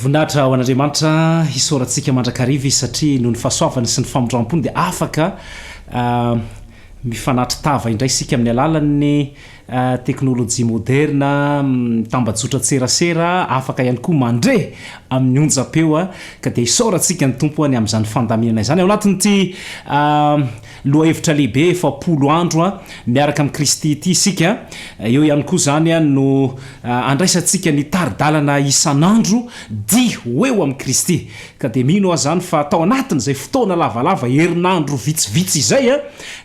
Voninahitra ho an'Andriamanitra hisoratsika mandrakariva satria noho ny fahasoavany sy ny famondrampony dia afaka mifanatry tava indray sika amin'ny alalan'ny teknôlôjia moderna tambajotra tserasera afaka ihany koa mandre amin'ny onjapeo ka dia hisoratsika ny tompo any amin'izany fandaminana izany ao anatin'ity loha hevitra lehibe efa 10 andro miaraka amin'ny Kristy ity isika eo ihany koa zany no andraisantsika ny taridalana isan'andro dia eo amin'ny Kristy ka dia mino zany fa tao anatin'izay fotoana lavalava herinandro vitsivitsy izay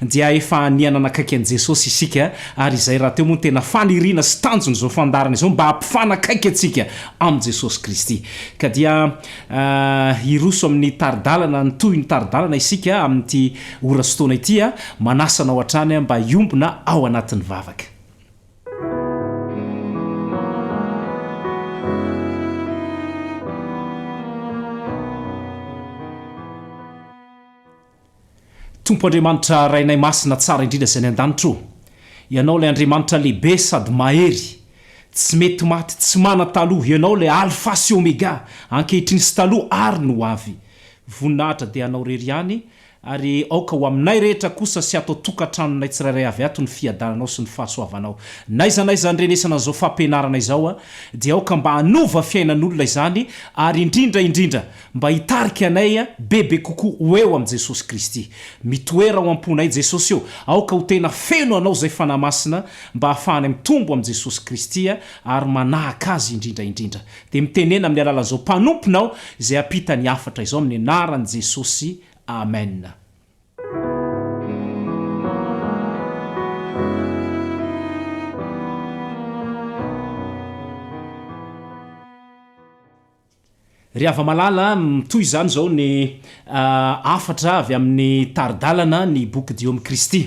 dia efa nianana akaiky an' Jesosy isika ary izay raha teo moa tena fanirina sy tanjony izao fandarana izao mba hampifanakaiky antsika amin'ny Jesosy Kristy ka dia hiroso amin'ny taridalana ny toy ny taridalana isika amin'ity ora sy fotoana ity manasana ao hatrany mba hiombona ao anatin'ny vavaka. Tompo Andriamanitra rainay masina tsara indrindra izay ny an-danitro ianao ilay Andriamanitra lehibe sady mahery tsy mety maty tsy mana-taloha ianao ilay alpha sy omega ankehitriny sy taloha ary no avy voninahitra dia anao rery ihany ary aoka ho aminay rehetra kosa sy atao tokantranonay tsirairay avy ato ny fiadananao sy ny fahasoavanao naiza ndrenesana an'izao fampianarana izao dia aoka mba hanova fiainan'olona izany ary indrindra mba hitarika anay bebe kokoa eo amin'i Jesosy Kristy mitoera ho amponay Jesosy eo aoka ho tena feno anao zay fanamasina mba hahafahany mitombo amin'i Jesosy Kristy ary manahaka azy indrindra dia mitenena amin'ny alalan'izao mpanomponao izay hampita ny afatra izao amin'ny anaran'i Jesosy. Amen. Ry ava malala mitoy zany zao ny afatra avy amin'ny taridalana ny boky dia amin'ny Kristy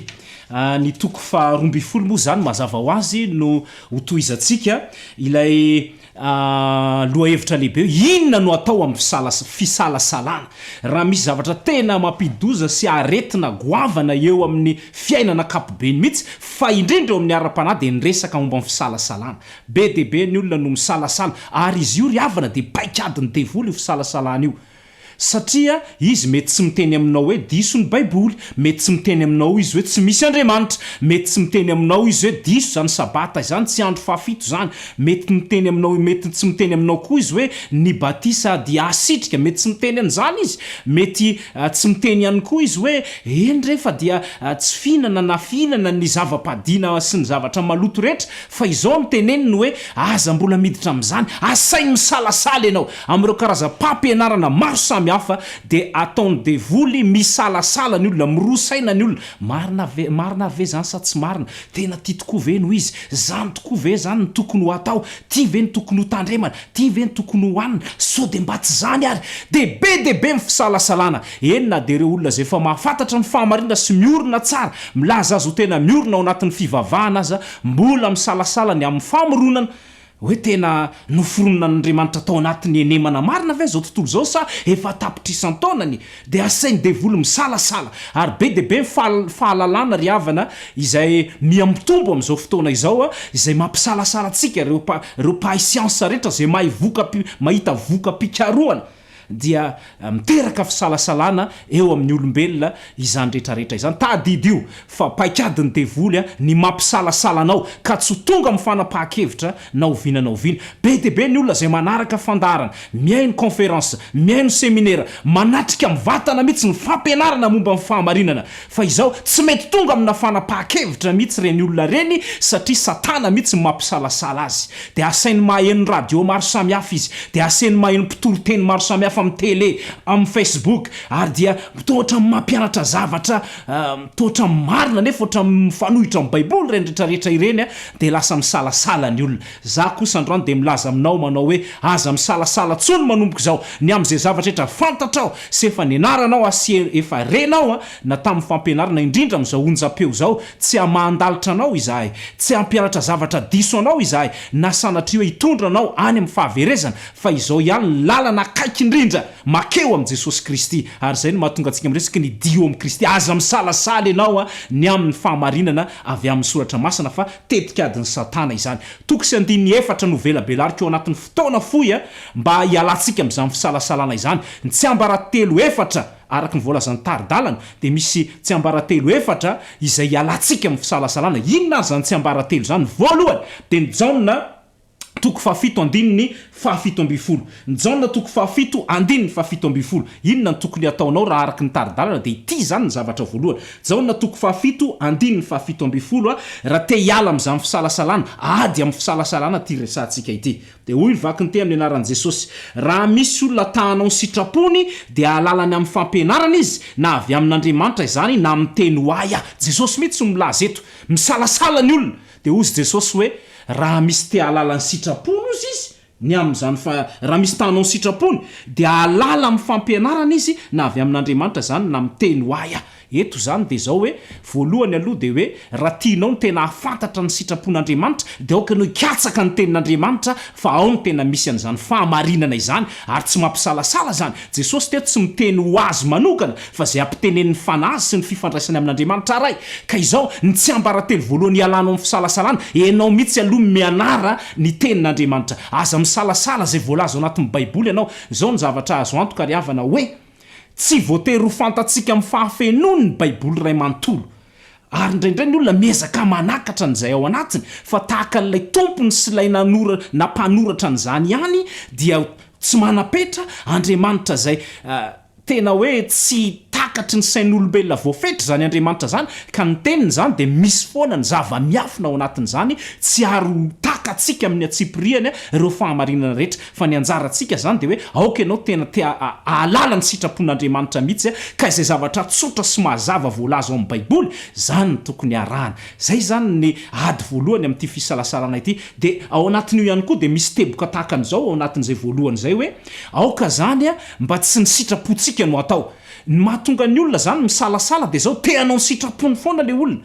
ny toko fa 12 moa zany mazava ho azy no hotoizantsika ilay loha hevitra lehibe inona no atao amin'ny fisalasalana raha misy zavatra tena mampidoza sy aretina goavana eo amin'ny fiainana kapobeny mihitsy fa indrindra eo amin'ny ara-panahy dia nyresaka momba amin'ny fisalasalana be dehibe ny olona no misalasala ary izy io ry havana dia paikadiny devoly io fisalasalana io satria izy mety tsy miteny aminao hoe diso ny baiboly mety tsy miteny aminao izy hoe tsy misy Andriamanitra mety tsy miteny aminao izy hoe diso zany sabata izany tsy andro fahafito zany mety miteny aminao mety tsy miteny aminao koa izy hoe ny batisa dia asitrika mety tsy miteny an'izany izy mety tsy miteny ihany koa izy hoe eny rehefa dia tsy fihinana na fihinana ny zava-padina sy ny zavatra maloto rehetra fa izao miteneniny hoe aza mbola miditra amin'izany asainy misalasala ianao amin'ireo karazam-pampianarana maro samy hafa dia ataony devoly misalasala ny olona mirosaina ny olona marina ve zany sa tsy marina tena tia tokoa ve no izy zany tokoa ve zany ny tokony ho atao tia ve ny tokony ho tandremana tia ve ny tokony ho hanina so dia mba tsy zany ary dia be dehibe ny fisalasalana enina dia ireo olona zay efa mahafantatra ny fahamarinana sy miorina tsara milaza azy ho tena miorina ao anatin'ny fivavahana aza mbola misalasala ny amin'ny famoronana hoe tena noforonona n'Andriamanitra tao anatin'ny enemana marina ve zao tontolo zao sa efa tapitrisan-taonany dia asainy devoly misalasala ary be dehibe fahalalana ry havana izay miampitombo amin'izao fotoana izao izay mampisalasala antsika reo mpahay siansa rehetra zay mahita voka-pikaroana dia miteraka fisalasalana eo amin'ny olombelona izany rehetrarehetra izany tadidy io fa paikadiny devoly ny mampisalasala anao ka tsy tonga amin'ny fanapahan-kevitra na oviana be dehibe ny olona zay manaraka fandarana mihaino conférence mihaino séminaire manatrika mivatana mihitsy ny fampianarana momba ny fahamarinana fa izao tsy mety tonga amina fanapahan-kevitra mihitsy reny olona reny satria satana mihitsy mampisalasala azy dia asainy maheno radio maro samihafa izy dia asainy maheno mpitoroteny maro samihafa amin'ny télé amin'ny Facebook ary dia tohatra mampianatra zavatra tohatra marina nefa oatra mifanohitra amin'ny baiboly reny rehetrarehetra ireny dia lasa misalasala ny olona za kosa androany dia milaza aminao manao hoe aza misalasala tsony manomboka izao ny amin'izay zavatra rehetra fantatrao sy efa nianaranao asy efa renao na tamin'ny fampianarana indrindra amin'izao onjam-peo izao tsy hamandalitra anao izahay tsy hampianatra zavatra diso anao izahay na sanatria hoe hitondra anao any amin'ny fahaverezana fa izao ihany ny lalana akaiky indrindra indrindra makeo am Jesosy Kristy ary zay no mahatonga antsika miresaky ny dio am Kristy aza misalasala ianao ny amin'ny fahamarinana avy amin'ny soratra masina fa tetikadiny satana izany toko sy andiny efatra no velabelarika eo anatin'ny fotoana foy mba hialantsika am'izany fisalasalana izany ny tsy ambaratelo efatra araky ny voalazan'ny taridalana de misy tsy ambaratelo efatra izay hialantsika amin'ny fisalasalana inona ary zany tsy ambaratelo zany voalohany de ny jaona toko fahafito andininy fahafito amby folo ny jaona toko fahafito andininy fahafito amby folo inona ny tokony ataonao raha araky ny taridalana de ity zany ny zavatra voalohany jaona toko fahafito andininy fahafito amby folo raha te hiala am'izany fisalasalana ady amin'ny fisalasalana ty resantsika ity de hoy vaky ny te amin'ny anaran'i Jesosy raha misy olona tahanao sitrapony de alalany amin'ny fampianarana izy na avy amin'Andriamanitra izany na amin'ny teny hoaya Jesosy mihitsy milaza eto misalasala ny olona de hozy Jesosy hoe raha misy te alalany sitrapony izy ny am'izany fa raha misy tanao sitrapony de alala amin'ny fampianarana izy na avy amin'Andriamanitra zany na amin'ny teny hoaya eto zany de zao hoe voalohany aloha de hoe raha tianao ny tena afantatra ny sitrapon'Andriamanitra de aoka no hikatsaka ny tenin'Andriamanitra fa ao ny tena misy an'izany fahamarinana izany ary tsy mampisalasala zany Jesosy teto tsy miteny ho azy manokana fa zay ampitenen'ny fanazy sy ny fifandraisany amin'Andriamanitra ray ka izao ny tsy ambaratelo voalohany ialanao amin'ny fisalasalana enao mihitsy aloha mianara ny tenin'Andriamanitra aza misalasala zay voalaza ao anatin'ny baiboly ianao zao ny zavatra azo antoka ry havana hoe tsy voatery ho fantatsika amin'ny fahafenony ny baiboly ray manontolo ary indraindray ny olona miezaka manakatra n'izay ao anatiny fa tahaka n'ilay tompony sy ilay nampanoratra n'izany ihany dia tsy manapetra Andriamanitra zay tena hoe tsy takatry ny sain'olombelona voafetra zany Andriamanitra zany ka ny teniny zany de misy foana ny zava-miafina ao anatin'izany tsy ary takatsika amin'ny atsipiriany ireo fahamarinana rehetra fa ny anjarantsika zany de hoe aoka ianao tena te ahalala ny sitrapon'Andriamanitra mihitsy ka izay zavatra tsotra sy mazava voalaza ao amin'ny baiboly zany ny tokony arahana zay zany ny ady voalohany amin'ity fisalasalana ity de ao anatin'io ihany koa de misy teboka tahaka an'izao ao anatin'izay voalohany zay hoe aoka zany mba tsy ny sitrapontsika no atao ny mahatonga ny olona zany misalasala de zao teanao ny sitrapony foana le olona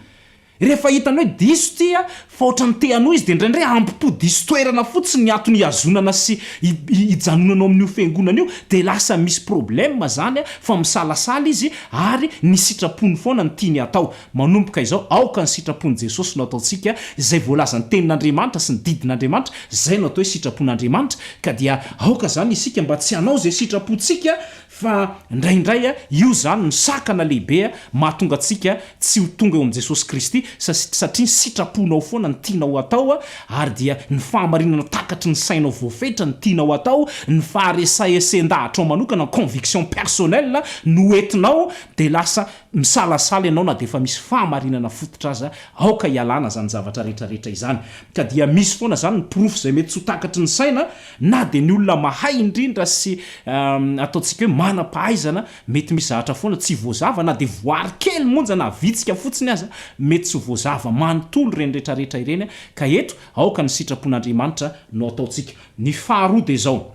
rehefa hitany hoe diso tia fa ohatrany teanao izy de indraindray ampipo diso toerana fotsiny ny atony hiazonana sy hijanonanao amin'io fiangonana io de lasa misy problème zany fa misalasala izy ary ny sitrapony foana ny tiany atao manomboka izao aoka ny sitrapony Jesosy no ataontsika zay voalaza ny tenin'Andriamanitra sy ny didin'Andriamanitra zay no atao hoe sitrapon'Andriamanitra ka dia aoka zany isika mba tsy hanao zay sitrapontsika fa ndraindray io zany ny sakana lehibe mahatonga antsika tsy ho tonga eo am' Jesosy Kristy satria sitraponao foana ny tianao atao ary dia ny fahamarinana takatry ny sainao voafetra ny tianao atao ny faharesaesen-dahatra ao manokana conviction personnelle no entinao de lasa misalasala ianao na de efa misy fahamarinana fototra aza aoka hialana zany zavatra rehetrarehetra izany ka dia misy foana zany ny profo zay mety tsy ho takatry ny saina na de ny olona mahay indrindra sy ataontsika hoe manam-pahaizana mety misy zahatra foana tsy voazava na de voary kely monja na vitsika fotsiny aza mety tsy voazava manontolo reny rehetrarehetra ireny ka eto aoka ny sitrapon'Andriamanitra no ataontsika ny faharoa de zao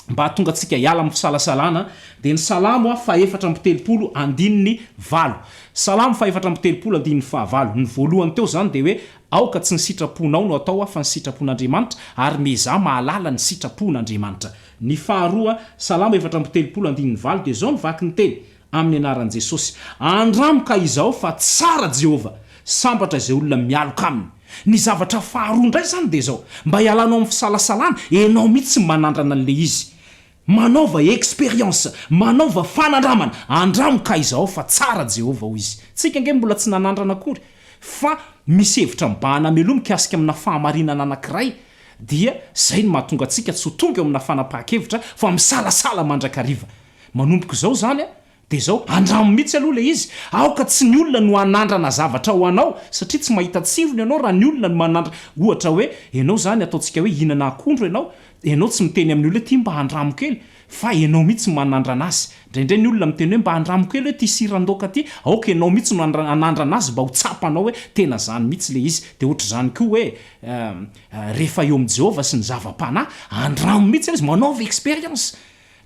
mba hatonga antsika hiala amin'ny fisalasalana de ny salamo fa 4 andininy valo salamo fa 4 andininy fahavalo ny voalohany teo zany de hoe aoka tsy ny sitraponao no atao fa ny sitrapon'Andriamanitra ary meza mahalala ny sitrapon'Andriamanitra ny faharoa salamo 4 andininy valo de zao ny vaky ny teny amin'ny anaran'i Jesosy andramoka izao fa tsara Jehova sambatra izay olona mialoka aminy ny zavatra faharoa ndray zany de zao mba hialanao amin'ny fisalasalana enao mihitsy manandrana an'le izy manaova expérience manaova fanandramana andramoka izao fa tsara Jehova ho izy tsika nge mbola tsy nanandrana akory fa misy hevitra mibahana meloa mikasika amina fahamarinana anankiray dia zay ny mahatonga antsika tsy ho tonga eo amina fanapahan-kevitra fa misalasala mandrakariva manomboka izao zany de zao andramo mihitsy aloha le izy aoka tsy ny olona no anandrana zavatra ho anao satria tsy mahita tsirony ianao raha ny olona no manandra ohatra hoe ianao zany ataontsika hoe hinana akondro ianao tsy miteny amin'ny olona ty mba handramo kely fa ianao mihitsy manandrana azy ndraindray ny olona miteny hoe mba handramo kely hoe ty sirandoka ty aoka ianao mihitsy no anandrana azy mba ho tsapanao hoe tena zany mihitsy le izy de ohatra zany koa hoe rehefa eo am' Jehova sy ny zava-panahy andramo mihitsy izy manaova expérience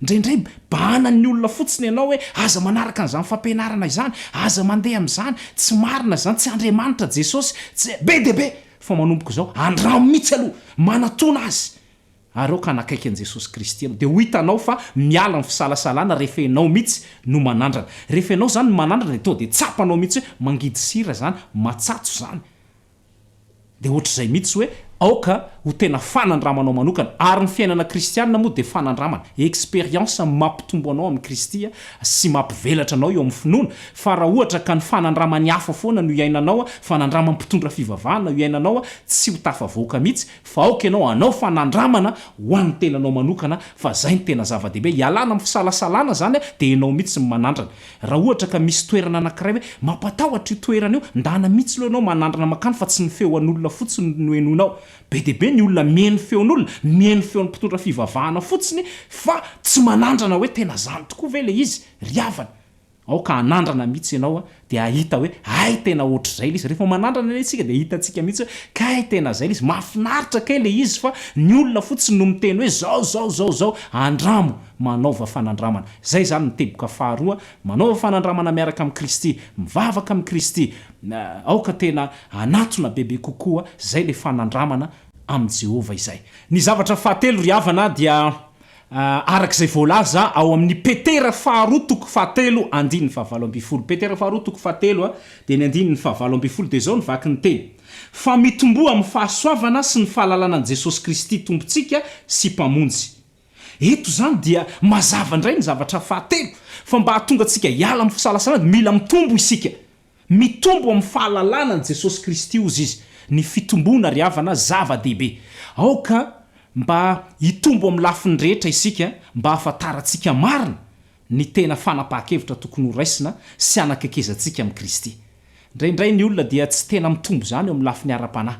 ndraindray bahana ny olona fotsiny ianao hoe aza manaraka an'izany fampianarana izany aza mandeha am'izany tsy marina zany tsy Andriamanitra Jesosy tsy be de be fa manomboka izao andramo mihitsy aloha manatona azy ary ao ka nakaiky an Jesosy Kristy de ho hitanao fa miala ny fisalasalana rehefa ianao mihitsy no manandrana rehefa ianao zany manandrana de to de tsapanao mihitsy hoe mangidy sira zany matsatso zany de ohatr'izay mihitsy hoe aoka ho tena fanandramanao manokana ary ny fiainana kristianina moa de fanandramana expérience mampitombo anao amin'ny Kristy sy mampivelatra anao eo amin'ny finoana fa raha ohatra ka ny fanandramany hafa foana no iainanao fanandrama mpitondra fivavahana no iainanao tsy ho tafavoaka mihitsy fa aoka ianao anao fanandramana ho an'ny tenanao manokana fa zay ny tena zava-dehibe ialana amin'ny fisalasalana zany de ianao mihitsy manandrana raha ohatra ka misy toerana anankiray hoe mampatahotra io toerana io ndana mihitsy lo ianao manandrana makany fa tsy ny feoan'olona fotsiny no henonao be deaibe ny olona mihaino feon'olona mihaino feon'ny mpitondra fivavahana fotsiny fa tsy manandrana hoe tena zany tokoa ve le izy riavana ao ka anandrana mihitsy ianao de ahita hoe ay tena ohatr'izay le izy rehefa manandrana le isika de hitantsika mihitsy hoe kay tena zay le izy mahafinaritra kay le izy fa ny olona fotsiny no miteny hoe zao andramo manaova fanandramana zay zany miteboka faharoa manaova fanandramana miaraka amin'ny Kristy mivavaka amin'ny Kristy aoka tena anatona bebe kokoa zay le fanandramana amin'ny Jehova izay ny zavatra fahatelo riavana dia arak'izay voalaza ao amin'ny Petera faharoa toko fahatelo andininy fahavalo ambin'ny folo Petera faharoa toko fahatelo de ny andininy fahavalo ambin'ny folo de zao ny vaky ny teny fa mitomboa amin'ny fahasoavana sy ny fahalalana an' Jesosy Kristy tompontsika sy mpamonjy eto zany dia mazava indray ny zavatra fahatelo fa mba hahatonga antsika hiala amin'ny fisalasalana mila mitombo isika mitombo amin'ny fahalalana an' Jesosy Kristy ozy izy ny fitombona riavana zava-dehibe aoka mba hitombo amin'ny lafiny rehetra isika mba hahafantarantsika marina ny tena fanapahan-kevitra tokony ho raisina sy anakekezantsika amin'ny Kristy indraindray ny olona dia tsy tena mitombo zany eo amin'ny lafiny ara-panahy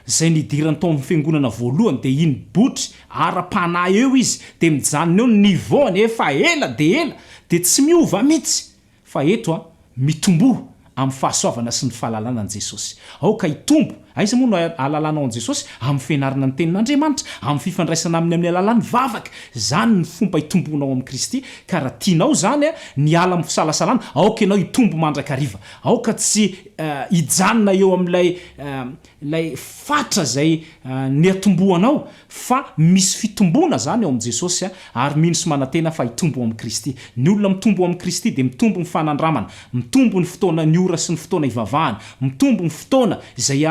zay nidirany tao amin'ny fiangonana voalohany de iny botry ara-panahy eo izy de mijanona eo ny nivaony efa ela de tsy miova mihitsy fa eto mitombo amin'ny fahasoavana sy ny fahalalana an' Jesosy aoka hitombo aiza moa no alalanao an' Jesosy amin'ny fianarana ny tenin'Andriamanitra amin'ny fifandraisana aminy amin'ny alalany vavaka zany ny fomba hitombonao amin'ny Kristy ka raha tianao zany ny ala amin'ny fisalasalana aoka ianao hitombo mandrakariva aoka tsy hijanona eo amin'ilay fatra zay ny atomboanao fa misy fitombona zany eo amin'ny Jesosy ary mino sy manantena fa hitombo amin'ny Kristy ny olona mitombo amin'ny Kristy de mitombo ny fanandramana mitombo ny fotoana ny ora sy ny fotoana ivavahana mitombo ny fotoana izay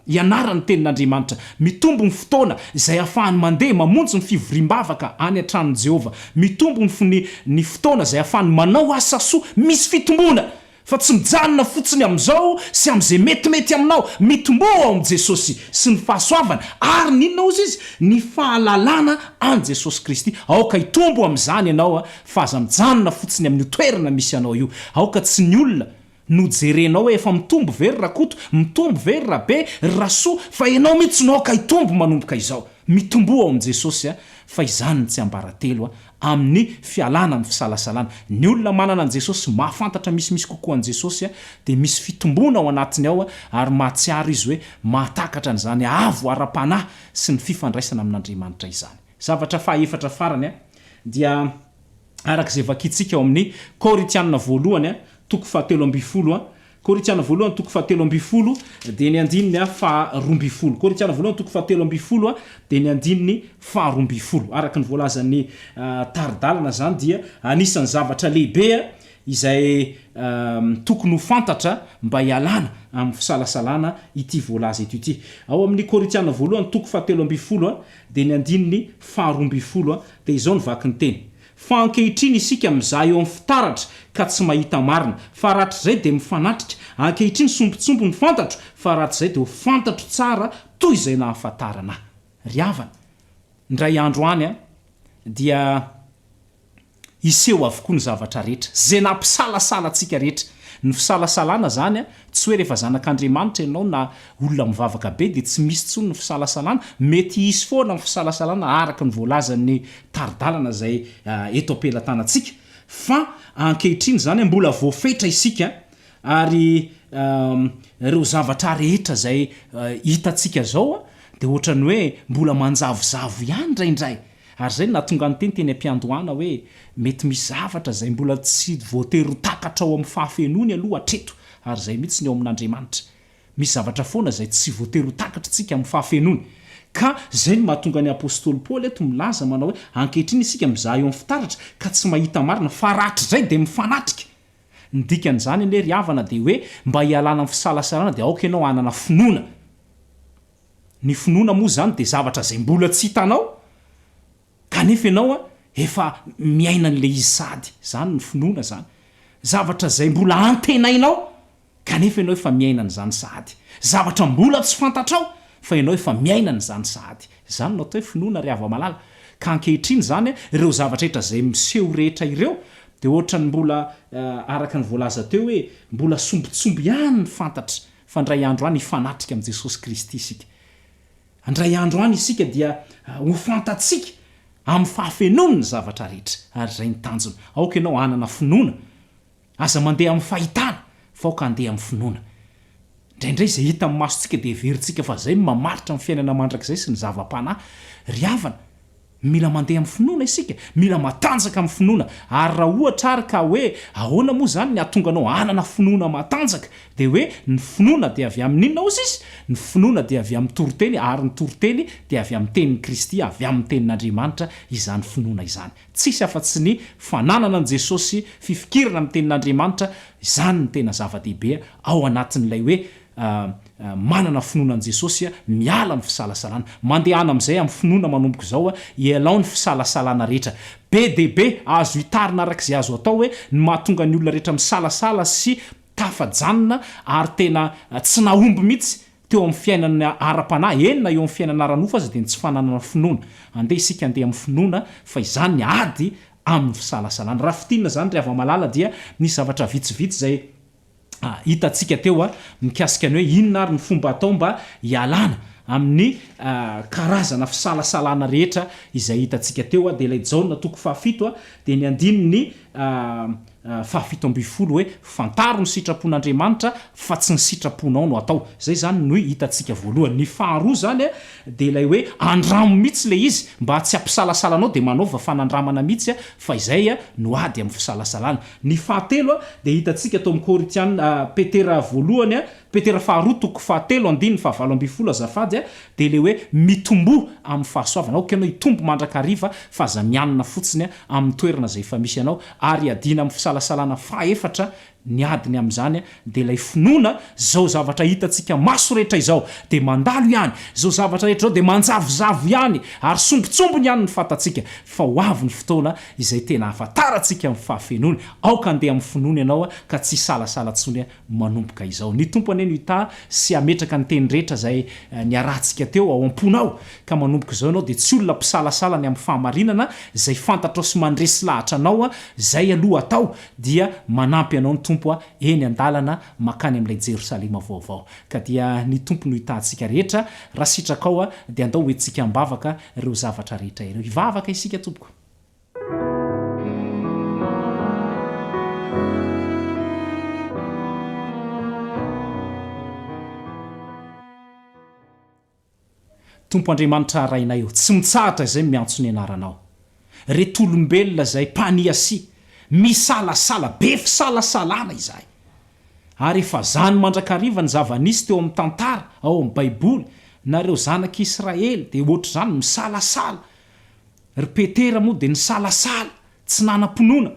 ianarany tenin'Andriamanitra mitombo ny fotoana izay ahafahany mandeha mamonjy ny fivoriam-bavaka any an-tranon'i Jehova mitombo ny fotoana izay ahafahany manao asa soa misy fitombona fa tsy mijanona fotsiny am'izao sy am'izay metimety aminao mitomboa ao am' Jesosy sy ny fahasoavana ary ninona ozy izy ny fahalalana an' Jesosy Kristy aoka hitombo am'izany ianao fa aza mijanona fotsiny amin'ny toerana misy anao io aoka tsy ny olona no jerenao hoe efa mitombo very rakoto mitombo very rabe rasoa fa ianao mihitsy no aoka hitombo manomboka izao mitomboa ao am' Jesosy fa izany ny tsy ambaratelo amin'ny fialana amin'ny fisalasalana ny olona manana an' Jesosy mahafantatra misimisy kokoa an' Jesosy de misy fitombona ao anatiny ao ary mahatsiaro izy hoe mahatakatra an'izany avo ara-panahy sy ny fifandraisana amin'Andriamanitra izany zavatra fahaefatra farany dia arak'izay vakitsika ao amin'ny Korinthiana voalohany toko fahatelo ambin'ny folo Korinthiana voalohany toko fahatelo ambin'ny folo de ny andininy faharoa ambin'ny folo Korinthiana voalohany toko fahatelo ambin'ny folo de ny andininy faharoa ambin'ny folo araka ny voalazan'ny taridalana zany dia anisan'ny zavatra lehibe izay tokony ho fantatra mba hialana amin'ny fisalasalana ity voalaza eto ity ao amin'ny Korinthiana voalohany toko fahatelo ambin'ny folo de ny andininy faharoa ambin'ny folo de izao ny vaky ny teny fa ankehitriny isika mizaha eo amin'ny fitaratra ka tsy mahita marina fa rahatr'izay de mifanatrika ankehitriny sombotsombo ny fantatro fa rahatr'izay de ho fantatro tsara toy izay nahafantarana riavana ndray andro any dia iseho avokoa ny zavatra rehetra zay nampisalasala antsika rehetra ny fisalasalana zany tsy hoe rehefa zanak'Andriamanitra ianao na olona mivavaka be de tsy misy tsony ny fisalasalana mety isy foana ny fisalasalana araka ny voalazan'ny taridalana zay eto ampelantanantsika fa ankehitriny zany mbola voafetra isika ary reo zavatra rehetra zay hitantsika zao de ohatrany hoe mbola manjavozavo ihany ndraindray ary zay natonga ny teny ampiandohana hoe mety misy zavatra zay mbola tsy voatery takatra ao amin'ny fahafenony aloha atreto ary zay mihitsy ny ao amin'Andriamanitra misy zavatra foana zay tsy voatery takatra tsika amin'ny fahafenony ka zay ny mahatonga ny apôstôly Paoly eto milaza manao hoe ankehitriny isika mizaha eo amin'ny fitaratra ka tsy mahita marina fa ratry zay de mifanatrika. Ny dikan'izany ane ry havana de hoe mba hialana amin'ny fisalasalana de aoka ianao hanana finoana. Ny finoana moa zany de zavatra zay mbola tsy hitanao kanefa ianao efa miaina an'le izy sady, zany ny finoana zany. Zavatra zay mbola antenainao kanefa ianao efa miaina an'izany sady. Zavatra mbola tsy fantatrao fa ianao efa miaina an'izany sady. Zany no atao hoe finoana ry hava-malala. Ka ankehitriny zany ireo zavatra rehetra zay miseho rehetra ireo de ohatra ny mbola araka ny voalaza teo hoe mbola sombotsombo ihany ny fantatra fa ndray andro any hifanatrika am' Jesosy Kristy isika. Andray andro any isika dia ho fantatsika amin'ny fahafenon'ny ny zavatra rehetra ary zay ny tanjona. Aoka ianao hanana finoana aza mandeha amin'ny fahitana fa aoka andeha amin'ny finoana. Indraindray zay hita amin'ny masontsika de veritsika fa zay mamaritra amin'ny fiainana mandrakizay sy ny zava-panahy. Ry havana, mila mandeha amin'ny finoana isika, mila matanjaka amin'ny finoana. Ary raha ohatra ary ka hoe ahoana moa zany ny ahatonga anao hanana finoana matanjaka de hoe ny finoana de avy amin'inona ozy izy? Ny finoana de avy amin'ny toroteny ary ny toroteny de avy amin'ny tenin'ny Kristy, avy amin'ny tenin'Andriamanitra izany finoana izany. Tsisy afa-tsy ny fananana an' Jesosy, fifikirana amin'ny tenin'Andriamanitra, izany ny tena zava-dehibe ao anatin'ilay hoe manana finoana an' Jesosy miala amin'ny fisalasalana. Mandehana am'izay amin'ny finoana manomboka zao ialao ny fisalasalana rehetra. Be dehibe azo hitarina arak'izay azo atao hoe ny mahatonga ny olona rehetra misalasala sy tafajanona ary tena tsy nahomby mihitsy teo amin'ny fiainany ara-panahy, enina eo amin'ny fiainana ara-nofo aza de tsy fananana finoana. Andeha isika andeha amin'ny finoana fa izany ny ady amin'ny fisalasalana. Raha fitinina zany ry hava-malala dia nisy zavatra vitsivitsy zay hitatsika teo mikasika ny hoe inona ary ny fomba atao mba hialana amin'ny karazana fisalasalana rehetra izay hitatsika teo de ilay Jaona toko 7 de ny andininy 7:10 hoe fantaro ny sitrapon'Andriamanitra fa tsy ny sitraponao no atao. Zay zany no hitatsika voalohany. Ny faharoa zany de ilay hoe andramo mihitsy le izy mba tsy hampisalasalanao de manaova fanandramana mihitsy fa izay no ady amin'ny fisalasalana. Ny fahatelo de hitatsika tao amin'ny Korinthiana Petera voalohany Petera faharoa toko 7:7-12 azafady de le hoe mitombo amin'ny fahasoavana. Aoka ianao hitombo mandrakariva fa aza mianana fotsiny amin'ny toerana zay efa misy anao ary adina amin'ny fisalasalana faefatra ny adiny am'izany de lay finoana zao zavatra hitatsika maso rehetra izao de mandalo ihany, zao zavatra rehetra zao de manjavozavo ihany ary sombotsombony ihany ny fatatsika fa ho avy ny fotoana izay tena afataratsika amin'ny fahafenony. Aoka andeha amin'ny finoana ianao ka tsy salasala tsony manomboka izao. Ny tompo ane no hita sy ametraka ny teny rehetra zay niarantsika teo ao am-ponao ka manomboka izao ianao de tsy olona mpisalasala ny amin'ny fahamarinana zay fantatrao sy mandresy lahatra anao zay aloha atao dia manampy anao ny tompo eny andalana makany amin'ilay Jerosalema vaovao. Ka dia ny tompo no hitantsika rehetra raha sitrakao de andao hoentsika ambavaka ireo zavatra rehetra ireo. Hivavaka isika tompoko. Tompo Andriamanitra rainay eo, tsy mitsahatra zay miantso ny anaranao. Reto olombelona zay mpaniasy misalasala be fisalasalana izay. Ary efa zany mandrakariva ny zava-nisy teo amin'ny tantara ao amin'ny Baiboly nareo zanak'Israely de ohatr' zany misalasala. Ry Petera moa de nisalasala tsy nanam-pinoana.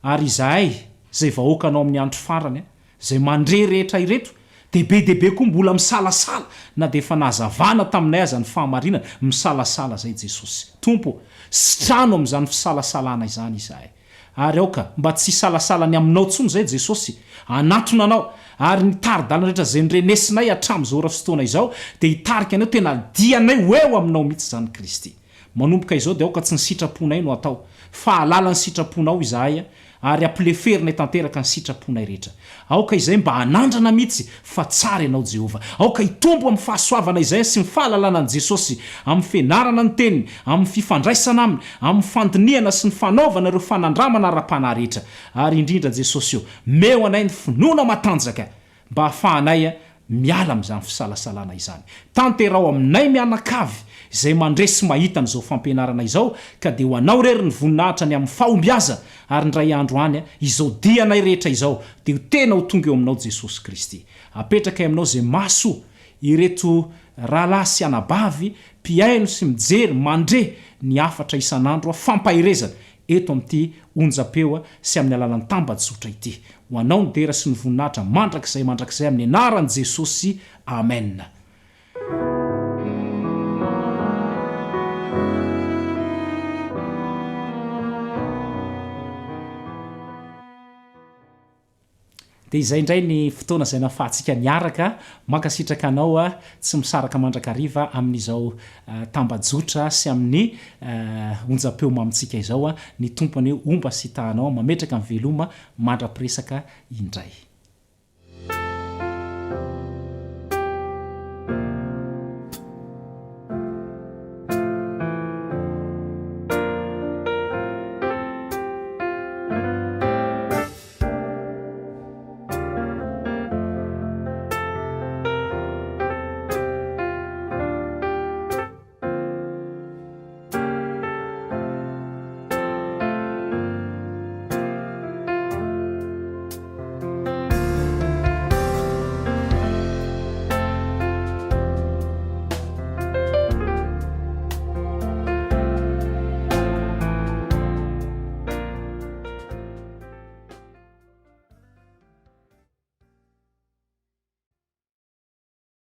Ary izahay zay vahoakanao amin'ny andro farany zay mandre rehetra ireto de be dehibe koa mbola misalasala na de efa nahazavana taminay aza ny fahamarinana misalasala zay Jesosy. Tompo, sitrano amin'izany fisalasalana izany izahay. Ary aoka mba tsy salasalany aminao tsony zay Jesosy, anatona anao ary ny taridalana rehetra zay nyrenesinay hatramin'izao ora fotoana izao de hitarika anao tena dianay ho eo aminao mihitsy zany Kristy. Manomboka izao de aoka tsy ny sitraponay no atao fa alala ny sitraponao izahay ary ampileferinay tanteraka ny sitraponay rehetra. Aoka izay mba anandrana mihitsy fa tsara ianao Jehova. Aoka hitombo amin'ny fahasoavana izay sy ny fahalalana an' Jesosy amin'ny fianarana ny teniny, amin'ny fifandraisana aminy, amin'ny fandiniana sy ny fanaovana ireo fanandramana ara-panahy rehetra. Ary indrindra Jesosy io, meo anay ny finoana matanjaka mba hafahanay miala amin'izany fisalasalana izany. Tanterao aminay mianakavy zay mandresy mahita n'izao fampianarana izao ka de ho anao rery ny voninahitra ny amin'ny fahombiaza ary ndray andro any izao dianay rehetra izao de ho tena ho tonga eo aminao Jesosy Kristy. Apetraka aminao zay maso ireto rahalahy sy anabavy mpiaino sy mijery mandre ny afatra isan'andro fampahirezana eto amin'ity onjam-peo sy amin'ny alalan'ny tambajotra ity ho anao ny dera sy ny voninahitra mandrakizay amin'ny anaran'i Jesosy amen. Dia izay indray ny fotoana izay nafahantsika niaraka mankasitraka anao tsy misaraka mandrakariva amin'izao tambajotra sy amin'ny onjam-peo mamintsika izao ny tompony omba sy tahanao mametraka amin'ny veloma mandra-piresaka indray.